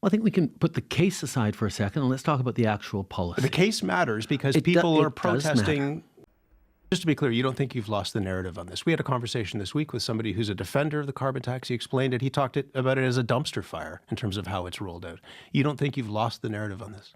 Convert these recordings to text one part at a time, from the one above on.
Well, I think we can put the case aside for a second and let's talk about the actual policy. The case matters because people are protesting. Just to be clear, you don't think you've lost the narrative on this. We had a conversation this week with somebody who's a defender of the carbon tax. He explained it. He talked about it as a dumpster fire in terms of how it's rolled out. You don't think you've lost the narrative on this?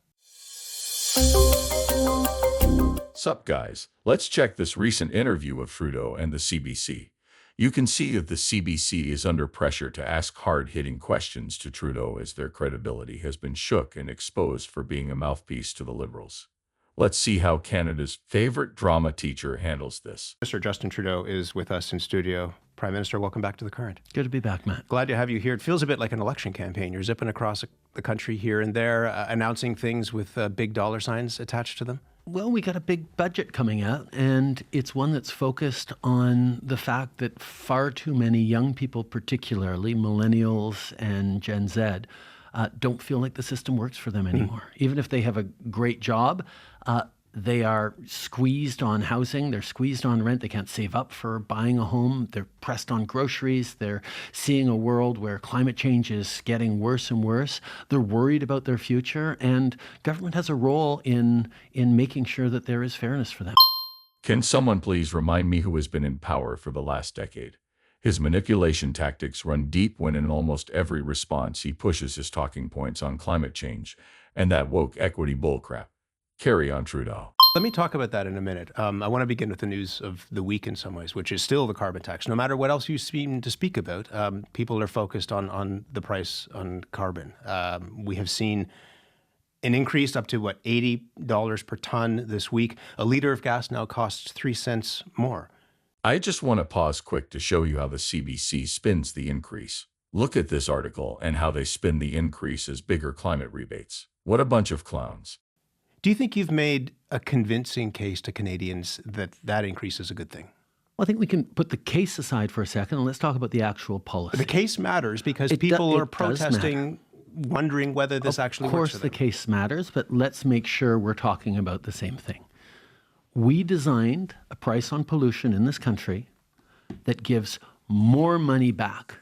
Sup, guys? Let's check this recent interview of Trudeau and the CBC. You can see that the CBC is under pressure to ask hard-hitting questions to Trudeau as their credibility has been shook and exposed for being a mouthpiece to the Liberals. Let's see how Canada's favorite drama teacher handles this. Mr. Justin Trudeau is with us in studio. Prime Minister, welcome back to The Current. Good to be back, Matt. Glad to have you here. It feels a bit like an election campaign. You're zipping across the country here and there, announcing things with big dollar signs attached to them. Well, we got a big budget coming out, and it's one that's focused on the fact that far too many young people, particularly Millennials and Gen Z, don't feel like the system works for them anymore. Even if they have a great job, they are squeezed on housing, they're squeezed on rent, they can't save up for buying a home, they're pressed on groceries, they're seeing a world where climate change is getting worse and worse, they're worried about their future, and government has a role in making sure that there is fairness for them. Can someone please remind me who has been in power for the last decade? His manipulation tactics run deep when in almost every response he pushes his talking points on climate change and that woke equity bullcrap. Carry on, Trudeau. Let me talk about that in a minute. I want to begin with the news of the week in some ways, which is still the carbon tax. No matter what else you seem to speak about, people are focused on the price on carbon. We have seen an increase up to, $80 per ton this week. A litre of gas now costs 3 cents more. I just want to pause quick to show you how the CBC spins the increase. Look at this article and how they spin the increase as bigger climate rebates. What a bunch of clowns. Do you think you've made a convincing case to Canadians that that increase is a good thing? Well, I think we can put the case aside for a second and let's talk about the actual policy. The case matters because people are protesting, wondering whether this actually works for them. Of course the case matters, but let's make sure we're talking about the same thing. We designed a price on pollution in this country that gives more money back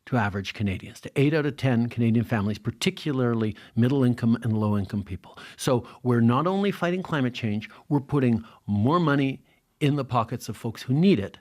to average Canadians, to 8 out of 10 Canadian families, particularly middle-income and low-income people. So we're not only fighting climate change, we're putting more money in the pockets of folks who need it.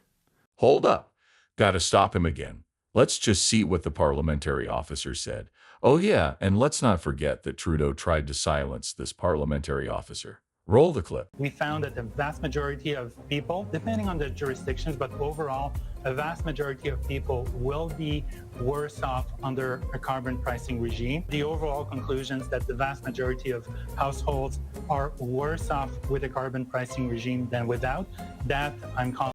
Hold up. Gotta stop him again. Let's just see what the parliamentary officer said. Oh yeah, and let's not forget that Trudeau tried to silence this parliamentary officer. Roll the clip. We found that the vast majority of people, depending on the jurisdictions, but overall, a vast majority of people will be worse off under a carbon pricing regime. The overall conclusion is that the vast majority of households are worse off with a carbon pricing regime than without. That I'm calling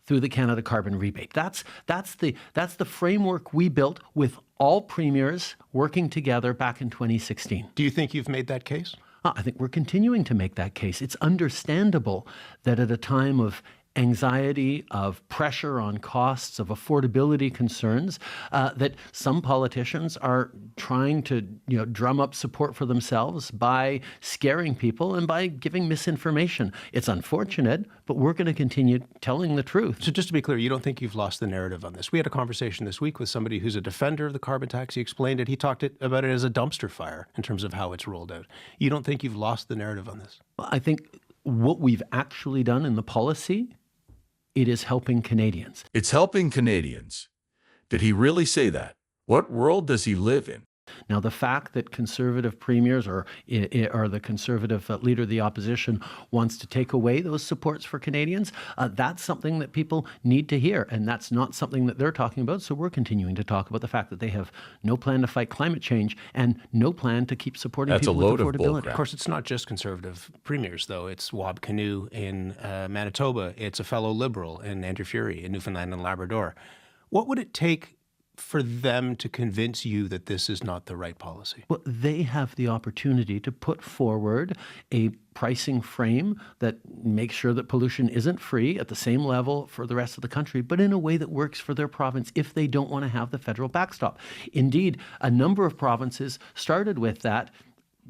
through the Canada Carbon Rebate. That's the framework we built with all premiers working together back in 2016. Do you think you've made that case? I think we're continuing to make that case. It's understandable that at a time of anxiety, of pressure on costs, of affordability concerns, that some politicians are trying to drum up support for themselves by scaring people and by giving misinformation. It's unfortunate, but we're going to continue telling the truth. So just to be clear, you don't think you've lost the narrative on this. We had a conversation this week with somebody who's a defender of the carbon tax. He explained it. He talked about it as a dumpster fire in terms of how it's rolled out. You don't think you've lost the narrative on this? I think what we've actually done in the policy, it is helping Canadians. It's helping Canadians. Did he really say that? What world does he live in? Now, the fact that Conservative premiers or the Conservative leader of the opposition wants to take away those supports for Canadians, that's something that people need to hear. And that's not something that they're talking about. So we're continuing to talk about the fact that they have no plan to fight climate change and no plan to keep supporting people with affordability. Of course, it's not just Conservative premiers, though. It's Wab Kinew in Manitoba. It's a fellow Liberal in Andrew Furey in Newfoundland and Labrador. What would it take for them to convince you that this is not the right policy? Well, they have the opportunity to put forward a pricing frame that makes sure that pollution isn't free at the same level for the rest of the country, but in a way that works for their province if they don't want to have the federal backstop. Indeed, a number of provinces started with that.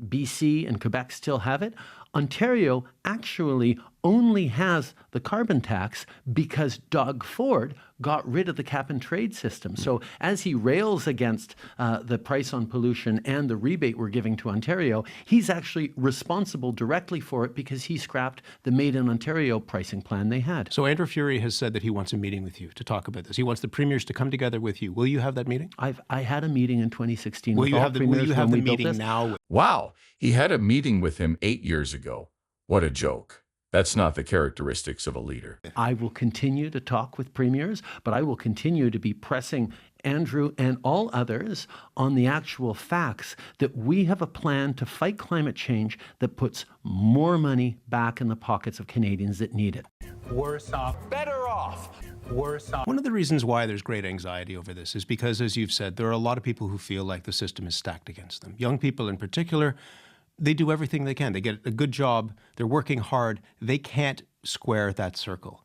BC and Quebec still have it. Ontario actually only has the carbon tax because Doug Ford got rid of the cap and trade system. So as he rails against the price on pollution and the rebate we're giving to Ontario, he's actually responsible directly for it because he scrapped the Made in Ontario pricing plan they had. So Andrew Furey has said that he wants a meeting with you to talk about this. He wants the premiers to come together with you. Will you have that meeting? I had a meeting in 2016 Will with you all have the, premiers will you when have we the built meeting this. now? Wow, he had a meeting with him 8 years ago. What a joke. That's not the characteristics of a leader. I will continue to talk with premiers, but I will continue to be pressing Andrew and all others on the actual facts that we have a plan to fight climate change that puts more money back in the pockets of Canadians that need it. Worse off. Better off. Worse off. One of the reasons why there's great anxiety over this is because, as you've said, there are a lot of people who feel like the system is stacked against them. Young people in particular, they do everything they can. They get a good job. They're working hard. They can't square that circle.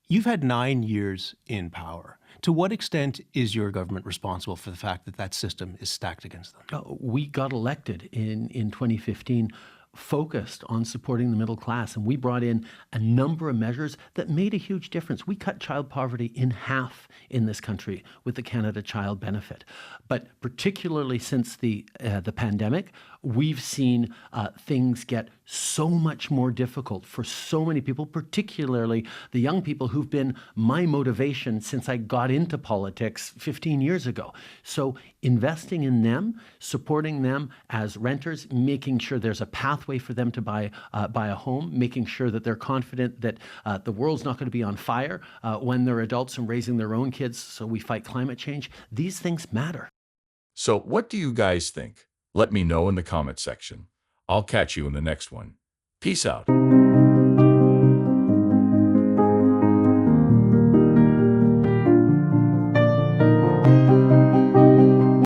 You've had 9 years in power. To what extent is your government responsible for the fact that that system is stacked against them? We got elected in 2015 focused on supporting the middle class, and we brought in a number of measures that made a huge difference. We cut child poverty in half in this country with the Canada Child Benefit. But particularly since the pandemic, we've seen things get so much more difficult for so many people, particularly the young people who've been my motivation since I got into politics 15 years ago. So investing in them, supporting them as renters, making sure there's a pathway for them to buy a home, making sure that they're confident that the world's not going to be on fire when they're adults and raising their own kids, so we fight climate change. These things matter. So what do you guys think? Let me know in the comment section. I'll catch you in the next one. Peace out.